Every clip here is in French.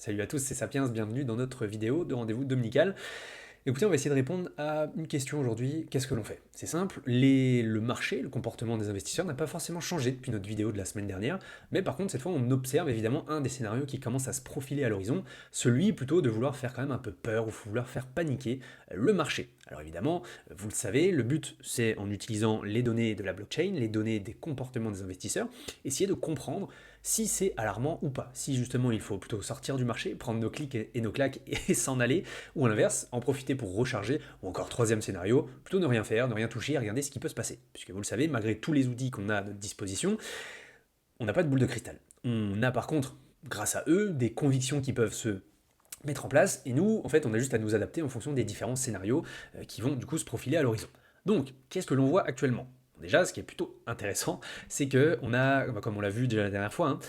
Salut à tous, c'est Sapiens, bienvenue dans notre vidéo de rendez-vous dominical. Écoutez, on va essayer de répondre à une question aujourd'hui, qu'est-ce que l'on fait? C'est simple, le marché, le comportement des investisseurs n'a pas forcément changé depuis notre vidéo de la semaine dernière, mais par contre cette fois on observe évidemment un des scénarios qui commence à se profiler à l'horizon, celui plutôt de vouloir faire quand même un peu peur ou vouloir faire paniquer le marché. Alors évidemment, vous le savez, le but c'est en utilisant les données de la blockchain, les données des comportements des investisseurs, essayer de comprendre si c'est alarmant ou pas, si justement il faut plutôt sortir du marché, prendre nos clics et nos claques et s'en aller, ou à l'inverse, en profiter pour recharger, ou encore troisième scénario, plutôt ne rien faire, ne rien toucher et regarder ce qui peut se passer. Puisque vous le savez, malgré tous les outils qu'on a à notre disposition, on n'a pas de boule de cristal. On a par contre, grâce à eux, des convictions qui peuvent se mettre en place, et nous, en fait, on a juste à nous adapter en fonction des différents scénarios qui vont du coup se profiler à l'horizon. Donc, qu'est-ce que l'on voit actuellement? Déjà, ce qui est plutôt intéressant, c'est que on a, comme on l'a vu déjà la dernière fois,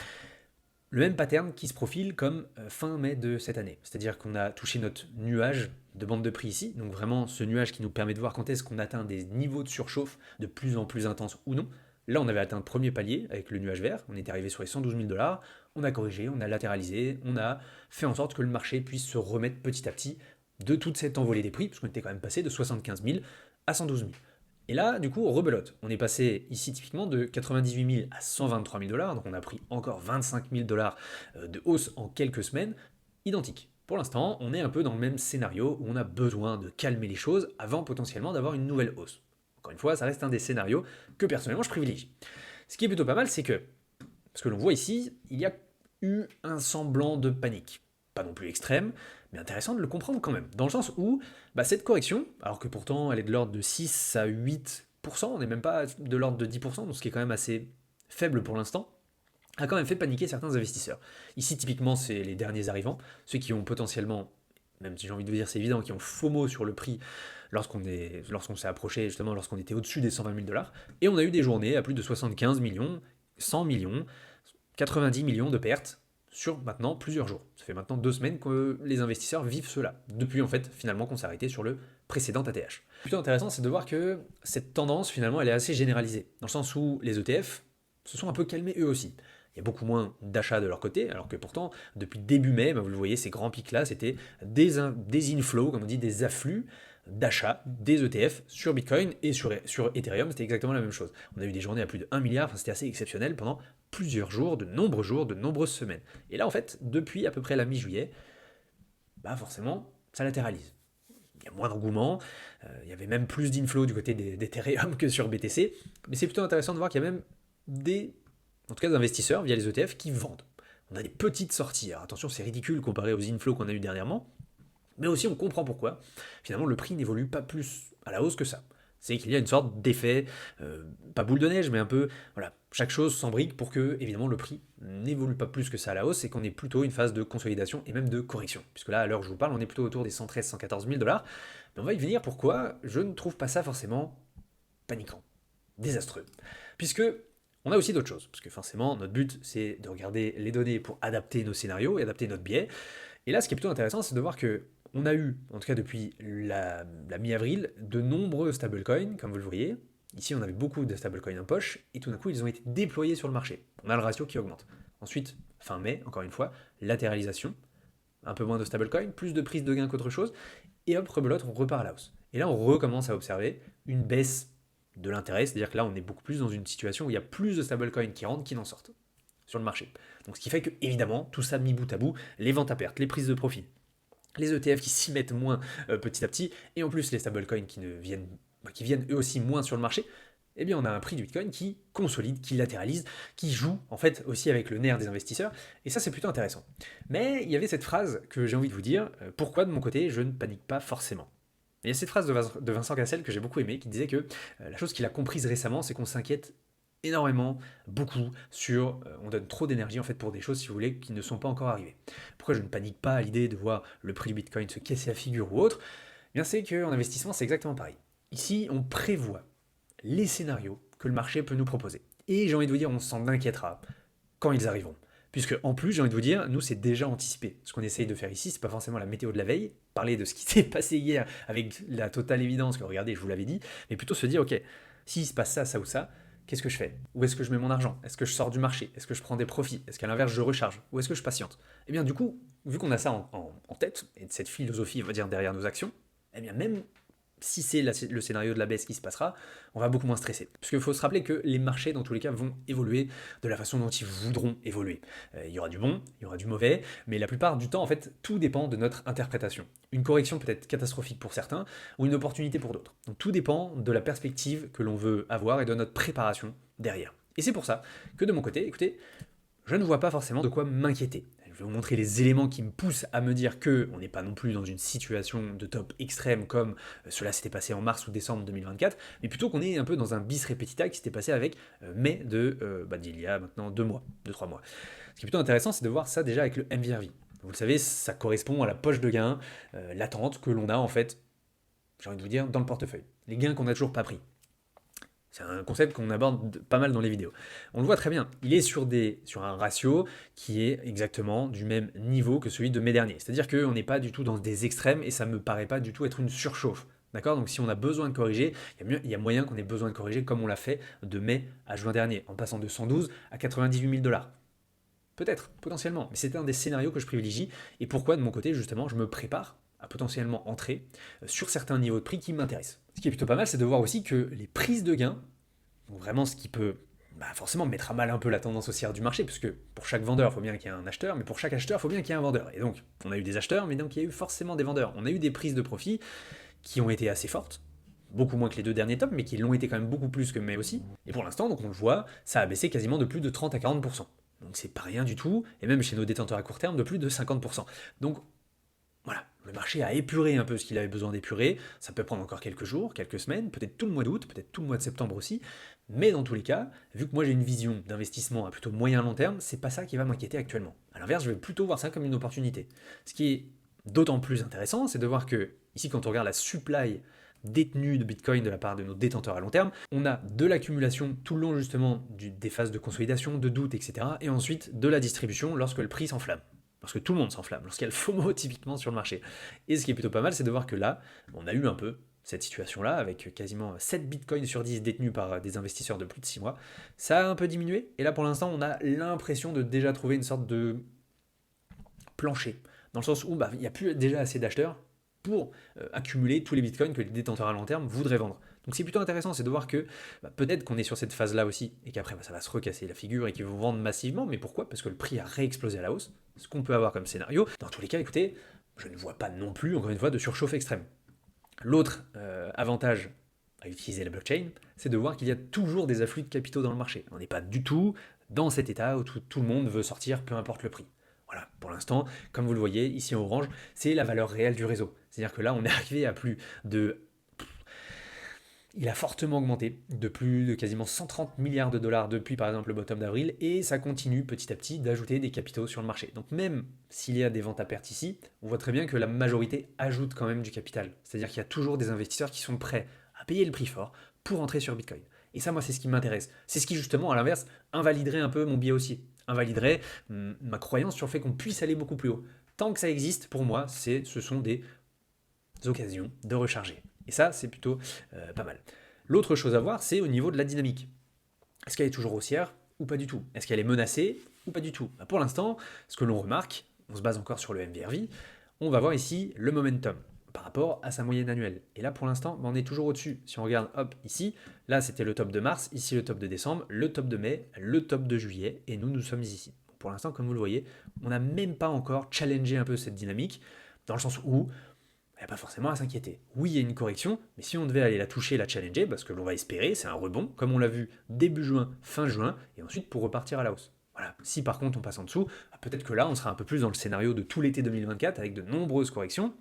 le même pattern qui se profile comme fin mai de cette année. C'est-à-dire qu'on a touché notre nuage de bande de prix ici, donc vraiment ce nuage qui nous permet de voir quand est-ce qu'on atteint des niveaux de surchauffe de plus en plus intenses ou non. Là, on avait atteint le premier palier avec le nuage vert, on était arrivé sur les 112 000 dollars, on a corrigé, on a latéralisé, on a fait en sorte que le marché puisse se remettre petit à petit de toute cette envolée des prix, parce qu'on était quand même passé de 75 000 à 112 000. Et là, du coup, on rebelote. On est passé ici typiquement de 98 000 à 123 000 dollars, donc on a pris encore 25 000 dollars de hausse en quelques semaines, identique. Pour l'instant, on est un peu dans le même scénario où on a besoin de calmer les choses avant potentiellement d'avoir une nouvelle hausse. Encore une fois, ça reste un des scénarios que personnellement je privilégie. Ce qui est plutôt pas mal, c'est que, ce que l'on voit ici, il y a eu un semblant de panique. Pas non plus extrême, mais intéressant de le comprendre quand même. Dans le sens où cette correction, alors que pourtant elle est de l'ordre de 6 à 8%, on n'est même pas de l'ordre de 10%, donc ce qui est quand même assez faible pour l'instant, a quand même fait paniquer certains investisseurs. Ici, typiquement, c'est les derniers arrivants, ceux qui ont potentiellement, même si j'ai envie de vous dire c'est évident, qui ont FOMO sur le prix lorsqu'on s'est approché, justement, lorsqu'on était au-dessus des 120 000 dollars. Et on a eu des journées à plus de 75 millions, 100 millions, 90 millions de pertes sur maintenant plusieurs jours. Ça fait maintenant 2 semaines que les investisseurs vivent cela, depuis en fait finalement qu'on s'est arrêté sur le précédent ATH. Plutôt intéressant, c'est de voir que cette tendance finalement elle est assez généralisée, dans le sens où les ETF se sont un peu calmés eux aussi. Il y a beaucoup moins d'achats de leur côté, alors que pourtant, depuis début mai, vous le voyez, ces grands pics-là, c'était des inflows, comme on dit, des afflux d'achats des ETF sur Bitcoin et sur Ethereum, c'était exactement la même chose. On a eu des journées à plus de 1 milliard, enfin, c'était assez exceptionnel pendant plusieurs jours, de nombreuses semaines. Et là, en fait, depuis à peu près la mi-juillet, forcément, ça latéralise. Il y a moins d'engouement, il y avait même plus d'inflow du côté d'Ethereum que sur BTC, mais c'est plutôt intéressant de voir qu'il y a même en tout cas des investisseurs via les ETF qui vendent. On a des petites sorties, alors attention c'est ridicule comparé aux inflows qu'on a eu dernièrement, mais aussi on comprend pourquoi finalement le prix n'évolue pas plus à la hausse que ça. C'est qu'il y a une sorte d'effet, pas boule de neige, mais un peu, voilà, chaque chose s'embrique pour que, évidemment, le prix n'évolue pas plus que ça à la hausse et qu'on ait plutôt une phase de consolidation et même de correction. Puisque là, à l'heure où je vous parle, on est plutôt autour des 113-114 000 dollars. Mais on va y venir pourquoi je ne trouve pas ça forcément paniquant, désastreux. Puisque on a aussi d'autres choses. Parce que forcément, notre but, c'est de regarder les données pour adapter nos scénarios et adapter notre biais. Et là, ce qui est plutôt intéressant, c'est de voir que on a eu, en tout cas depuis la mi-avril, de nombreux stablecoins, comme vous le voyez. Ici, on avait beaucoup de stablecoins en poche, et tout d'un coup, ils ont été déployés sur le marché. On a le ratio qui augmente. Ensuite, fin mai, encore une fois, latéralisation, un peu moins de stablecoins, plus de prise de gain qu'autre chose, et hop, rebelote, on repart à la hausse. Et là, on recommence à observer une baisse de l'intérêt, c'est-à-dire que là, on est beaucoup plus dans une situation où il y a plus de stablecoins qui rentrent qu'ils n'en sortent sur le marché. Donc, ce qui fait que, évidemment, tout ça mis bout à bout, les ventes à perte, les prises de profit, les ETF qui s'y mettent moins petit à petit, et en plus les stablecoins qui viennent eux aussi moins sur le marché, eh bien on a un prix du Bitcoin qui consolide, qui latéralise, qui joue en fait aussi avec le nerf des investisseurs, et ça c'est plutôt intéressant. Mais il y avait cette phrase que j'ai envie de vous dire, pourquoi de mon côté je ne panique pas forcément. Et il y a cette phrase de Vincent Cassel que j'ai beaucoup aimé, qui disait que la chose qu'il a comprise récemment, c'est qu'on s'inquiète énormément, beaucoup, on donne trop d'énergie en fait pour des choses, si vous voulez, qui ne sont pas encore arrivées. Pourquoi je ne panique pas à l'idée de voir le prix du Bitcoin se casser la figure ou autre? Eh bien, c'est qu'en investissement, c'est exactement pareil. Ici, on prévoit les scénarios que le marché peut nous proposer. Et j'ai envie de vous dire, on s'en inquiétera quand ils arriveront. Puisque en plus, j'ai envie de vous dire, nous c'est déjà anticipé. Ce qu'on essaye de faire ici, c'est pas forcément la météo de la veille, parler de ce qui s'est passé hier avec la totale évidence que regardez, je vous l'avais dit, mais plutôt se dire, ok, s'il se passe ça, ça ou ça, qu'est-ce que je fais? Où est-ce que je mets mon argent? Est-ce que je sors du marché? Est-ce que je prends des profits? Est-ce qu'à l'inverse, je recharge? Ou est-ce que je patiente? Eh bien, du coup, vu qu'on a ça en tête, et cette philosophie, on va dire, derrière nos actions, eh bien, même si c'est le scénario de la baisse qui se passera, on va beaucoup moins stresser. Parce qu'il faut se rappeler que les marchés, dans tous les cas, vont évoluer de la façon dont ils voudront évoluer. Il y aura du bon, il y aura du mauvais, mais la plupart du temps, en fait, tout dépend de notre interprétation. Une correction peut être catastrophique pour certains, ou une opportunité pour d'autres. Donc tout dépend de la perspective que l'on veut avoir et de notre préparation derrière. Et c'est pour ça que de mon côté, écoutez, je ne vois pas forcément de quoi m'inquiéter. Je vais vous montrer les éléments qui me poussent à me dire que on n'est pas non plus dans une situation de top extrême comme cela s'était passé en mars ou décembre 2024, mais plutôt qu'on est un peu dans un bis repetita qui s'était passé avec mai d'il y a maintenant 2 mois. Ce qui est plutôt intéressant, c'est de voir ça déjà avec le MVRV. Vous le savez, ça correspond à la poche de gain latente que l'on a en fait, j'ai envie de vous dire, dans le portefeuille. Les gains qu'on n'a toujours pas pris. C'est un concept qu'on aborde pas mal dans les vidéos. On le voit très bien, il est sur un ratio qui est exactement du même niveau que celui de mai dernier. C'est-à-dire qu'on n'est pas du tout dans des extrêmes et ça ne me paraît pas du tout être une surchauffe. D'accord? Donc si on a besoin de corriger, il y a moyen qu'on ait besoin de corriger comme on l'a fait de mai à juin dernier, en passant de 112 à 98 000 $. Peut-être, potentiellement, mais c'est un des scénarios que je privilégie et pourquoi de mon côté justement je me prépare à potentiellement entrer sur certains niveaux de prix qui m'intéressent. Ce qui est plutôt pas mal, c'est de voir aussi que les prises de gains, donc vraiment ce qui peut forcément mettre à mal un peu la tendance haussière du marché, puisque pour chaque vendeur, il faut bien qu'il y ait un acheteur, mais pour chaque acheteur, il faut bien qu'il y ait un vendeur. Et donc, on a eu des acheteurs, mais donc il y a eu forcément des vendeurs. On a eu des prises de profit qui ont été assez fortes, beaucoup moins que les 2 derniers tops, mais qui l'ont été quand même beaucoup plus que mai aussi. Et pour l'instant, donc on le voit, ça a baissé quasiment de plus de 30 à 40%. Donc c'est pas rien du tout, et même chez nos détenteurs à court terme, de plus de 50%. Donc voilà, le marché a épuré un peu ce qu'il avait besoin d'épurer, ça peut prendre encore quelques jours, quelques semaines, peut-être tout le mois d'août, peut-être tout le mois de septembre aussi, mais dans tous les cas, vu que moi j'ai une vision d'investissement à plutôt moyen long terme, c'est pas ça qui va m'inquiéter actuellement. À l'inverse, je vais plutôt voir ça comme une opportunité. Ce qui est d'autant plus intéressant, c'est de voir que, ici quand on regarde la supply détenue de Bitcoin de la part de nos détenteurs à long terme, on a de l'accumulation tout le long justement des phases de consolidation, de doute, etc. Et ensuite de la distribution lorsque le prix s'enflamme. Lorsque tout le monde s'enflamme, lorsqu'il y a le FOMO typiquement sur le marché. Et ce qui est plutôt pas mal, c'est de voir que là, on a eu un peu cette situation-là, avec quasiment 7 bitcoins sur 10 détenus par des investisseurs de plus de 6 mois. Ça a un peu diminué, et là pour l'instant, on a l'impression de déjà trouver une sorte de plancher, dans le sens où il n'y a plus déjà assez d'acheteurs pour accumuler tous les bitcoins que les détenteurs à long terme voudraient vendre. Donc c'est plutôt intéressant, c'est de voir que peut-être qu'on est sur cette phase-là aussi, et qu'après ça va se recasser la figure et qu'ils vont vendre massivement, mais pourquoi? Parce que le prix a réexplosé à la hausse, ce qu'on peut avoir comme scénario. Dans tous les cas, écoutez, je ne vois pas non plus, encore une fois, de surchauffe extrême. L'autre avantage à utiliser la blockchain, c'est de voir qu'il y a toujours des afflux de capitaux dans le marché. On n'est pas du tout dans cet état où tout le monde veut sortir, peu importe le prix. Voilà, pour l'instant, comme vous le voyez, ici en orange, c'est la valeur réelle du réseau. C'est-à-dire que là, on est arrivé à plus de... Il a fortement augmenté de plus de quasiment 130 milliards de dollars depuis par exemple le bottom d'avril et ça continue petit à petit d'ajouter des capitaux sur le marché. Donc même s'il y a des ventes à perte ici, on voit très bien que la majorité ajoute quand même du capital. C'est-à-dire qu'il y a toujours des investisseurs qui sont prêts à payer le prix fort pour entrer sur Bitcoin. Et ça, moi, c'est ce qui m'intéresse. C'est ce qui, justement, à l'inverse, invaliderait un peu mon biais haussier. Invaliderait ma croyance sur le fait qu'on puisse aller beaucoup plus haut. Tant que ça existe, pour moi, ce sont des occasions de recharger. Et ça, c'est plutôt pas mal. L'autre chose à voir, c'est au niveau de la dynamique. Est-ce qu'elle est toujours haussière ou pas du tout? Est-ce qu'elle est menacée ou pas du tout? Pour l'instant, ce que l'on remarque, on se base encore sur le MVRV, on va voir ici le momentum par rapport à sa moyenne annuelle. Et là, pour l'instant, on est toujours au-dessus. Si on regarde, hop, ici, là, c'était le top de mars, ici le top de décembre, le top de mai, le top de juillet, et nous sommes ici. Pour l'instant, comme vous le voyez, on n'a même pas encore challengé un peu cette dynamique, dans le sens où il n'y a pas forcément à s'inquiéter. Oui, il y a une correction, mais si on devait aller la toucher, la challenger, parce que l'on va espérer, c'est un rebond, comme on l'a vu début juin, fin juin, et ensuite pour repartir à la hausse. Voilà. Si par contre on passe en dessous, peut-être que là on sera un peu plus dans le scénario de tout l'été 2024 avec de nombreuses corrections,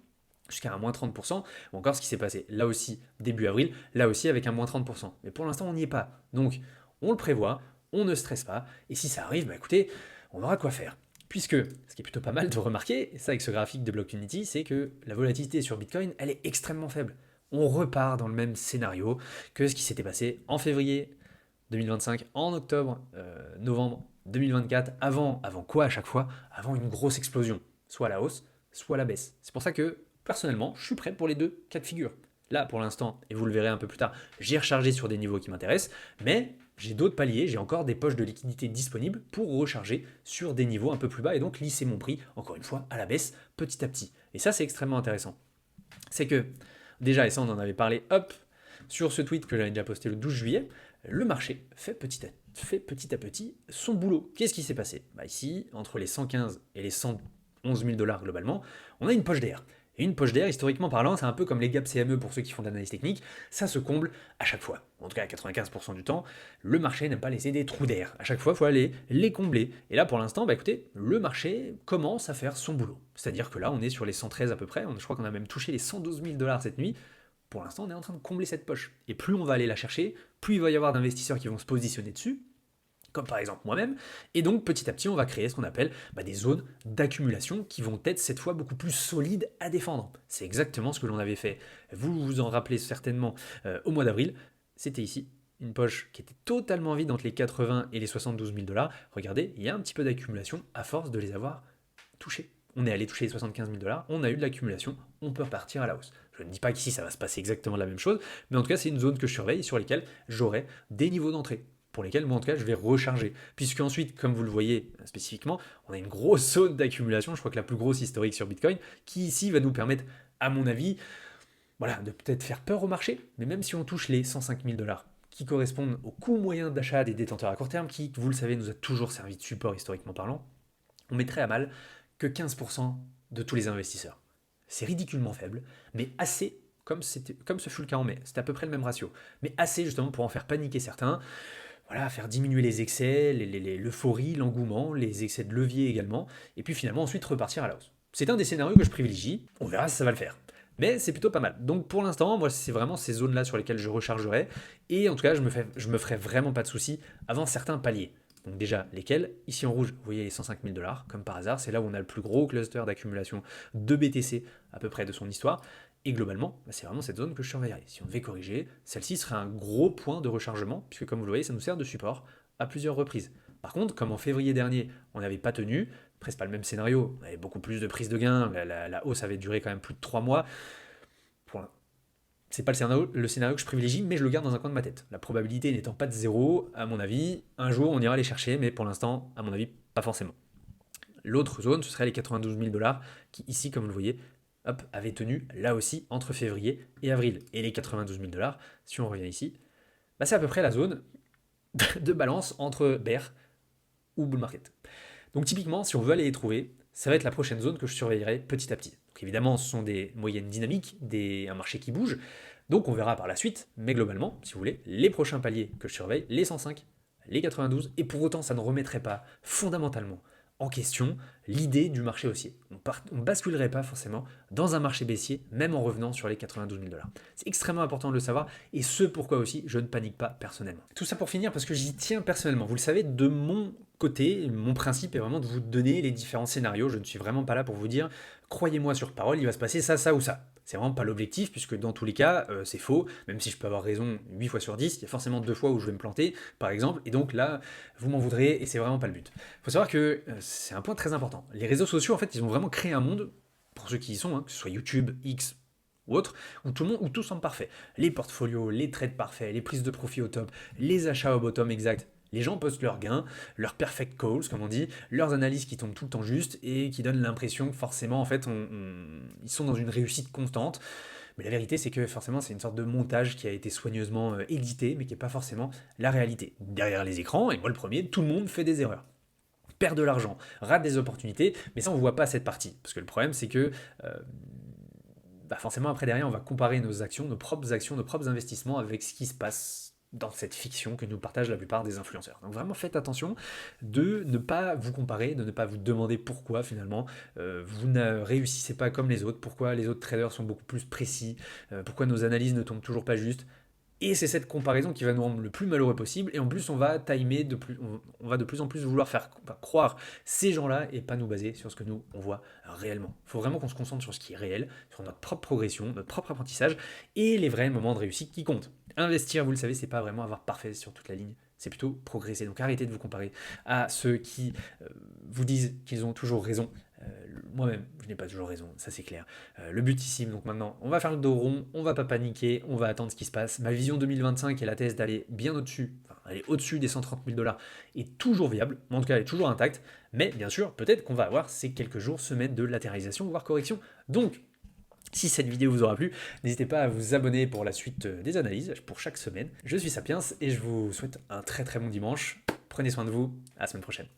jusqu'à un moins 30%, ou encore ce qui s'est passé là aussi début avril, là aussi avec un moins 30%. Mais pour l'instant on n'y est pas. Donc on le prévoit, on ne stresse pas, et si ça arrive, écoutez, on aura quoi faire. Puisque, ce qui est plutôt pas mal de remarquer, et ça avec ce graphique de Blockfinity, c'est que la volatilité sur Bitcoin, elle est extrêmement faible. On repart dans le même scénario que ce qui s'était passé en février 2025, en octobre, novembre 2024, avant quoi à chaque fois? Avant une grosse explosion, soit à la hausse, soit à la baisse. C'est pour ça que, personnellement, je suis prêt pour les deux cas de figure. Là, pour l'instant, et vous le verrez un peu plus tard, j'ai rechargé sur des niveaux qui m'intéressent, mais j'ai d'autres paliers, j'ai encore des poches de liquidité disponibles pour recharger sur des niveaux un peu plus bas et donc lisser mon prix, encore une fois, à la baisse, petit à petit. Et ça, c'est extrêmement intéressant. C'est que, déjà, et ça on en avait parlé, hop, sur ce tweet que j'avais déjà posté le 12 juillet, le marché fait petit à petit son boulot. Qu'est-ce qui s'est passé? Ici, entre les 115 et les 111 000 dollars globalement, on a une poche d'air. Et une poche d'air, historiquement parlant, c'est un peu comme les gaps CME pour ceux qui font de l'analyse technique, ça se comble à chaque fois. En tout cas, à 95% du temps, le marché n'aime pas laisser des trous d'air. À chaque fois, il faut aller les combler. Et là, pour l'instant, écoutez, le marché commence à faire son boulot. C'est-à-dire que là, on est sur les 113 à peu près, je crois qu'on a même touché les 112 000 dollars cette nuit. Pour l'instant, on est en train de combler cette poche. Et plus on va aller la chercher, plus il va y avoir d'investisseurs qui vont se positionner dessus, comme par exemple moi-même, et donc petit à petit on va créer ce qu'on appelle des zones d'accumulation qui vont être cette fois beaucoup plus solides à défendre. C'est exactement ce que l'on avait fait, vous vous en rappelez certainement au mois d'avril, c'était ici, une poche qui était totalement vide entre les 80 et les 72 000 dollars. Regardez, il y a un petit peu d'accumulation à force de les avoir touchés. On est allé toucher les 75 000 dollars, on a eu de l'accumulation, on peut repartir à la hausse. Je ne dis pas qu'ici ça va se passer exactement la même chose, mais en tout cas c'est une zone que je surveille sur lesquelles j'aurai des niveaux d'entrée pour lesquels moi en tout cas je vais recharger. Puisque ensuite, comme vous le voyez spécifiquement, on a une grosse zone d'accumulation, je crois que la plus grosse historique sur Bitcoin, qui ici va nous permettre, à mon avis, voilà, de peut-être faire peur au marché, mais même si on touche les 105 000 dollars, qui correspondent au coût moyen d'achat des détenteurs à court terme, qui, vous le savez, nous a toujours servi de support historiquement parlant, on mettrait à mal que 15% de tous les investisseurs. C'est ridiculement faible, mais assez, comme ce fut le cas en mai, c'était à peu près le même ratio, mais assez justement pour en faire paniquer certains, voilà, faire diminuer les excès, l'euphorie, l'engouement, les excès de levier également, et puis finalement ensuite repartir à la hausse. C'est un des scénarios que je privilégie, on verra si ça va le faire. Mais c'est plutôt pas mal. Donc pour l'instant, moi c'est vraiment ces zones-là sur lesquelles je rechargerai, et en tout cas je me ferai vraiment pas de soucis avant certains paliers. Donc déjà, lesquels? Ici en rouge, vous voyez les 105 000 dollars, comme par hasard, c'est là où on a le plus gros cluster d'accumulation de BTC à peu près de son histoire. Et globalement, c'est vraiment cette zone que je surveillerai. Si on devait corriger, celle-ci serait un gros point de rechargement, puisque comme vous le voyez, ça nous sert de support à plusieurs reprises. Par contre, comme en février dernier, on n'avait pas tenu, presque pas le même scénario, on avait beaucoup plus de prises de gains, la hausse avait duré quand même plus de 3 mois. C'est pas le scénario que je privilégie, mais je le garde dans un coin de ma tête. La probabilité n'étant pas de zéro, à mon avis, un jour on ira les chercher, mais pour l'instant, à mon avis, pas forcément. L'autre zone, ce serait les 92 000 dollars, qui ici, comme vous le voyez, hop, avait tenu là aussi entre février et avril. Et les 92 000 dollars, si on revient ici, c'est à peu près la zone de balance entre bear ou bull market. Donc typiquement, si on veut aller les trouver, ça va être la prochaine zone que je surveillerai petit à petit. Donc évidemment, ce sont des moyennes dynamiques, un marché qui bouge, donc on verra par la suite, mais globalement, si vous voulez, les prochains paliers que je surveille, les 105, les 92, et pour autant ça ne remettrait pas fondamentalement en question l'idée du marché haussier. On ne basculerait pas forcément dans un marché baissier, même en revenant sur les 92 000 dollars. C'est extrêmement important de le savoir, et ce pourquoi aussi je ne panique pas personnellement. Tout ça pour finir, parce que j'y tiens personnellement. Vous le savez, de mon côté, mon principe est vraiment de vous donner les différents scénarios. Je ne suis vraiment pas là pour vous dire, croyez-moi sur parole, il va se passer ça, ça ou ça. C'est vraiment pas l'objectif, puisque dans tous les cas, c'est faux, même si je peux avoir raison 8 fois sur 10, il y a forcément 2 fois où je vais me planter, par exemple, et donc là, vous m'en voudrez, et c'est vraiment pas le but. Il faut savoir que c'est un point très important. Les réseaux sociaux, en fait, ils ont vraiment créé un monde, pour ceux qui y sont, que ce soit YouTube, X ou autre, où tout semble parfait. Les portfolios, les trades parfaits, les prises de profit au top, les achats au bottom exact. Les gens postent leurs gains, leurs perfect calls, comme on dit, leurs analyses qui tombent tout le temps juste et qui donnent l'impression que forcément, en fait, ils sont dans une réussite constante. Mais la vérité, c'est que forcément, c'est une sorte de montage qui a été soigneusement édité, mais qui n'est pas forcément la réalité. Derrière les écrans, et moi le premier, tout le monde fait des erreurs. Perd de l'argent, rate des opportunités, mais ça, on ne voit pas cette partie. Parce que le problème, c'est que forcément, après, derrière, on va comparer nos actions, nos propres investissements avec ce qui se passe dans cette fiction que nous partagent la plupart des influenceurs. Donc vraiment faites attention de ne pas vous comparer, de ne pas vous demander pourquoi finalement vous ne réussissez pas comme les autres, pourquoi les autres traders sont beaucoup plus précis, pourquoi nos analyses ne tombent toujours pas justes. Et c'est cette comparaison qui va nous rendre le plus malheureux possible. Et en plus, on va timer, on va de plus en plus vouloir faire croire ces gens-là et pas nous baser sur ce que nous, on voit réellement. Il faut vraiment qu'on se concentre sur ce qui est réel, sur notre propre progression, notre propre apprentissage et les vrais moments de réussite qui comptent. Investir, vous le savez, c'est pas vraiment avoir parfait sur toute la ligne, c'est plutôt progresser. Donc arrêtez de vous comparer à ceux qui vous disent qu'ils ont toujours raison. Moi-même, je n'ai pas toujours raison, ça c'est clair. Le but ici, donc maintenant, on va faire le dos rond, on va pas paniquer, on va attendre ce qui se passe. Ma vision 2025 et la thèse d'aller bien au-dessus, enfin, aller au-dessus des 130 000 dollars est toujours viable, en tout cas elle est toujours intacte. Mais bien sûr, peut-être qu'on va avoir ces quelques jours, semaines de latéralisation, voire correction. Donc, si cette vidéo vous aura plu, n'hésitez pas à vous abonner pour la suite des analyses, pour chaque semaine. Je suis Sapiens et je vous souhaite un très très bon dimanche. Prenez soin de vous, à la semaine prochaine.